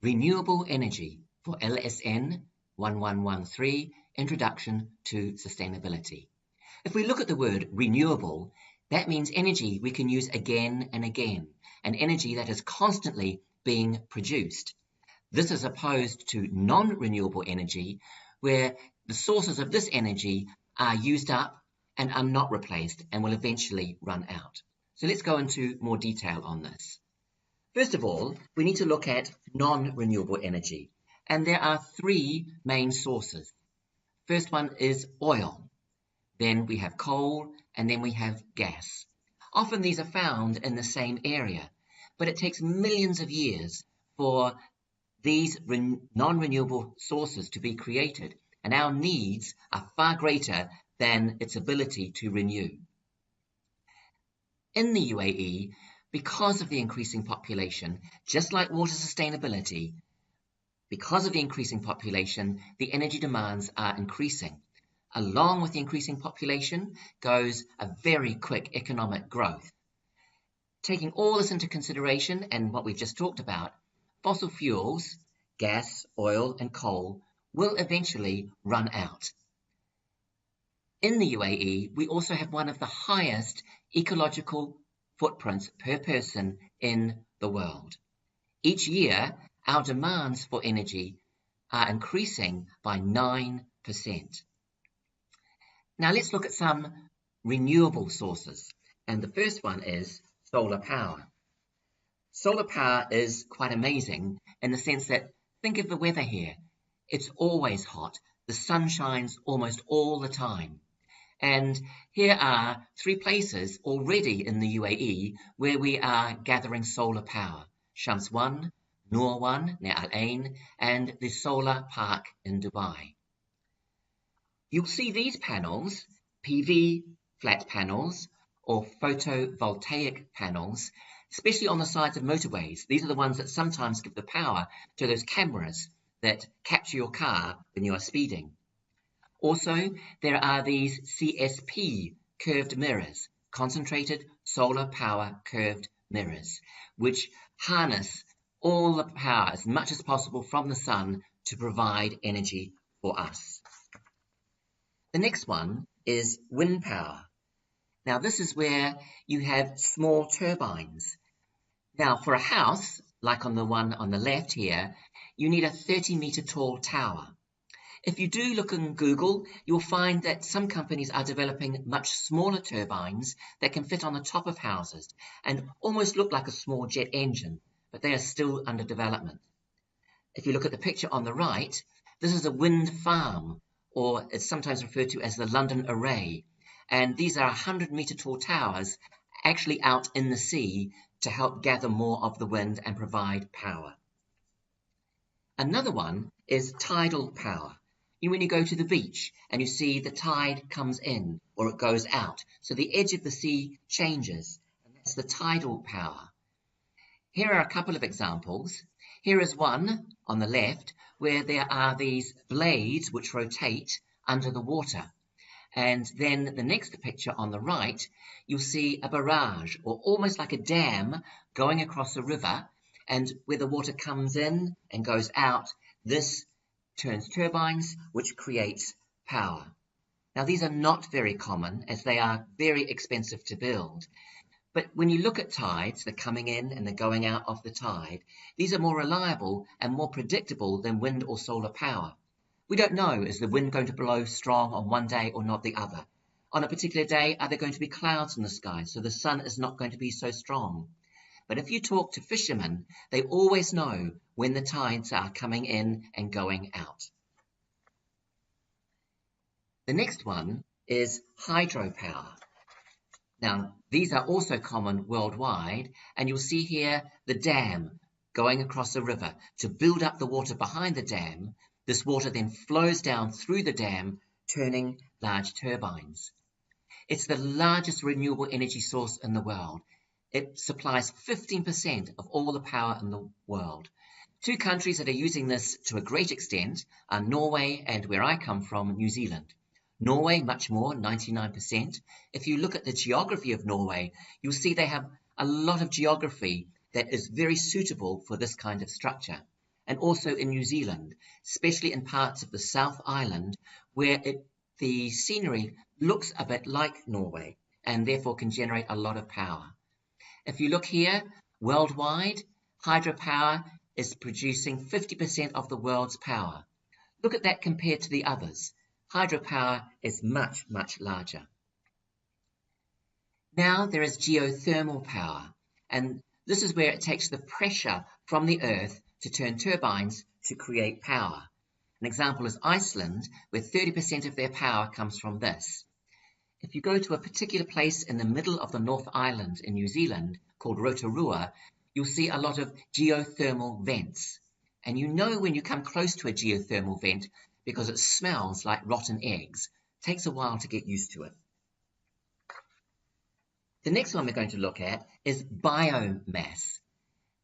Renewable Energy for LSN1113, Introduction to Sustainability. If we look at the word renewable, that means energy we can use again and again, and energy that is constantly being produced. This is opposed to non-renewable energy, where the sources of this energy are used up and are not replaced and will eventually run out. So let's go into more detail on this. First of all, we need to look at non-renewable energy, and there are three main sources. First one is oil, then we have coal, and then we have gas. Often these are found in the same area, but it takes millions of years for these non-renewable sources to be created, and our needs are far greater than its ability to renew. In the UAE, because of the increasing population, just like water sustainability, because of the increasing population, the energy demands are increasing. Along with the increasing population goes a very quick economic growth. Taking all this into consideration and what we've just talked about, fossil fuels, gas, oil, and coal will eventually run out. In the UAE, we also have one of the highest ecological footprints per person in the world. Each year, our demands for energy are increasing by 9%. Now let's look at some renewable sources. And the first one is solar power. Solar power is quite amazing in the sense that, think of the weather here. It's always hot. The sun shines almost all the time. And here are three places already in the UAE where we are gathering solar power. Shams 1, Noor 1 near Al Ain, and the solar park in Dubai. You'll see these panels, PV flat panels or photovoltaic panels, especially on the sides of motorways. These are the ones that sometimes give the power to those cameras that capture your car when you are speeding. Also, there are these CSP curved mirrors, concentrated solar power curved mirrors, which harness all the power as much as possible from the sun to provide energy for us. The next one is wind power. Now, this is where you have small turbines. Now, for a house, like on the one on the left here, you need a 30-meter tall tower. If you do look on Google, you'll find that some companies are developing much smaller turbines that can fit on the top of houses and almost look like a small jet engine, but they are still under development. If you look at the picture on the right, this is a wind farm, or it's sometimes referred to as the London Array, and these are 100-meter tall towers actually out in the sea to help gather more of the wind and provide power. Another one is tidal power. When you go to the beach and you see the tide comes in or it goes out, so the edge of the sea changes, and that's the tidal power. Here are a couple of examples. Here is one on the left where there are these blades which rotate under the water. And then the next picture on the right, you'll see a barrage, or almost like a dam going across a river, and where the water comes in and goes out, this turns turbines, which creates power. Now, these are not very common, as they are very expensive to build. But when you look at tides, the coming in and the going out of the tide, these are more reliable and more predictable than wind or solar power. We don't know, is the wind going to blow strong on one day or not the other? On a particular day, are there going to be clouds in the sky, so the sun is not going to be so strong? But if you talk to fishermen, they always know when the tides are coming in and going out. The next one is hydropower. Now, these are also common worldwide, and you'll see here the dam going across the river to build up the water behind the dam. This water then flows down through the dam, turning large turbines. It's the largest renewable energy source in the world. It supplies 15% of all the power in the world. Two countries that are using this to a great extent are Norway and, where I come from, New Zealand. Norway, much more, 99%. If you look at the geography of Norway, you'll see they have a lot of geography that is very suitable for this kind of structure. and also in New Zealand, especially in parts of the South Island where the scenery looks a bit like Norway and therefore can generate a lot of power. If you look here, worldwide, hydropower is producing 50% of the world's power. Look at that compared to the others. Hydropower is much, much larger. Now there is geothermal power, and this is where it takes the pressure from the earth to turn turbines to create power. An example is Iceland, where 30% of their power comes from this. If you go to a particular place in the middle of the North Island in New Zealand called Rotorua, you'll see a lot of geothermal vents. And you know when you come close to a geothermal vent because it smells like rotten eggs. It takes a while to get used to it. The next one we're going to look at is biomass.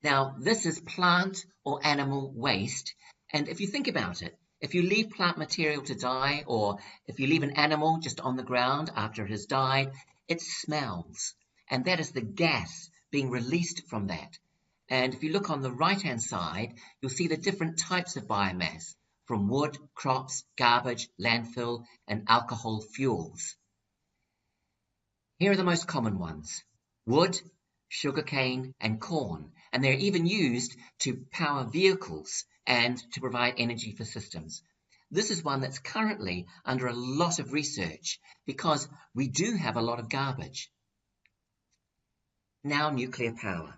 Now, this is plant or animal waste. And if you think about it, if you leave plant material to die, or if you leave an animal just on the ground after it has died, it smells. And that is the gas being released from that. And if you look on the right-hand side, you'll see the different types of biomass, from wood, crops, garbage, landfill, and alcohol fuels. Here are the most common ones: wood, sugarcane, and corn. And they're even used to power vehicles and to provide energy for systems. This is one that's currently under a lot of research because we do have a lot of garbage. Now, nuclear power.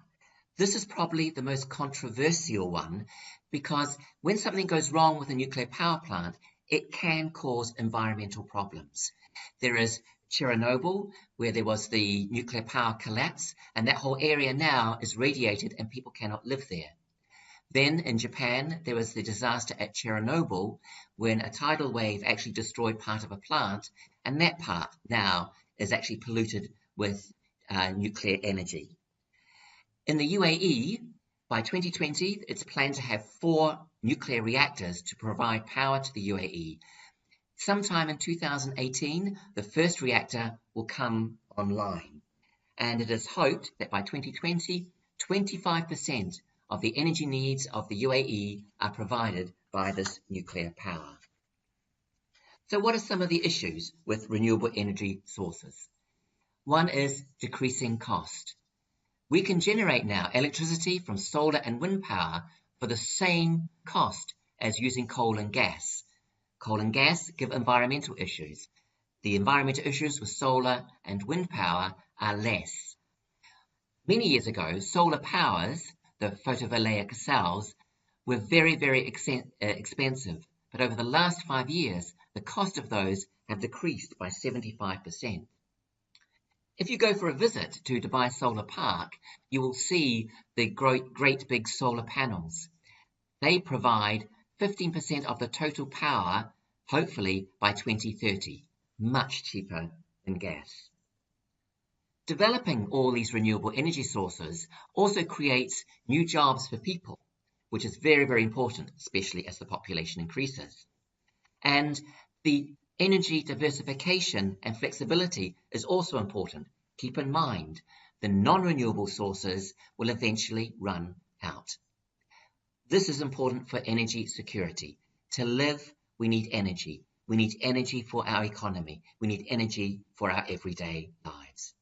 This is probably the most controversial one because when something goes wrong with a nuclear power plant, it can cause environmental problems. There is Chernobyl, where there was the nuclear power collapse, and that whole area now is radiated and people cannot live there. Then in Japan, there was the disaster at Chernobyl when a tidal wave actually destroyed part of a plant, and that part now is actually polluted with nuclear energy. In the UAE, by 2020, it's planned to have 4 nuclear reactors to provide power to the UAE. Sometime in 2018, the first reactor will come online, and it is hoped that by 2020, 25% of the energy needs of the UAE are provided by this nuclear power. So what are some of the issues with renewable energy sources? One is decreasing cost. We can generate now electricity from solar and wind power for the same cost as using coal and gas. Coal and gas give environmental issues. The environmental issues with solar and wind power are less. Many years ago, solar powers, the photovoltaic cells, were very, very expensive. But over the last 5 years, the cost of those have decreased by 75%. If you go for a visit to Dubai Solar Park, you will see the great big solar panels. They provide 15% of the total power, hopefully by 2030, much cheaper than gas. Developing all these renewable energy sources also creates new jobs for people, which is very, very important, especially as the population increases. And the energy diversification and flexibility is also important. Keep in mind, the non-renewable sources will eventually run out. This is important for energy security. To live, we need energy. We need energy for our economy. We need energy for our everyday lives.